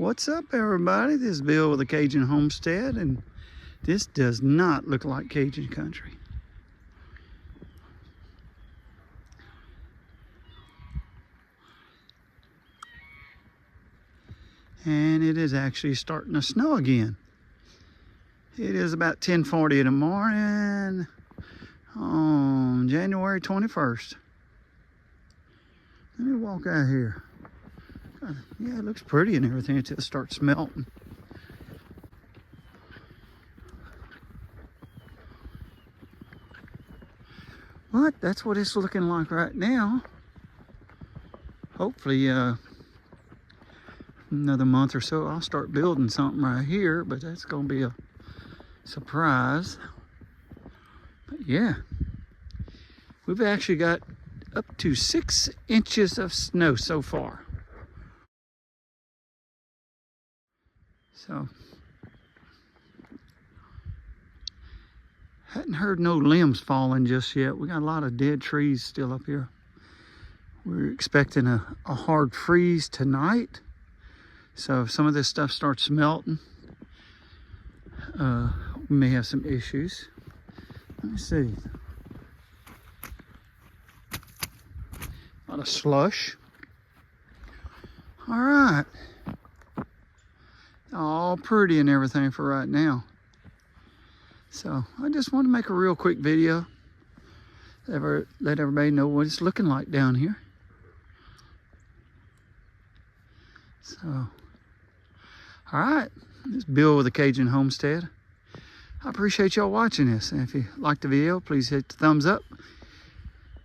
What's up, everybody? This is Bill with the Cajun Homestead, and this does not look like Cajun country. And it is actually starting to snow again. It is about 10:40 in the morning on January 21st. Let me walk out here. Yeah, it looks pretty and everything until it starts melting. But that's what it's looking like right now. Hopefully, another month or so, I'll start building something right here, but that's gonna be a surprise. But yeah, we've actually got up to 6 inches of snow so far. So, hadn't heard no limbs falling just yet. We got a lot of dead trees still up here. We're expecting a hard freeze tonight. So if some of this stuff starts melting, we may have some issues. Let me see. A lot of slush. All right. All pretty and everything for right now. So I just want to make a real quick video. Let everybody know what it's looking like down here. So, all right. This is Bill with the Cajun Homestead. I appreciate y'all watching this. And if you liked the video, please hit the thumbs up.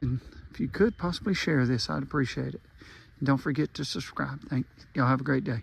And if you could possibly share this, I'd appreciate it. And don't forget to subscribe. Y'all have a great day.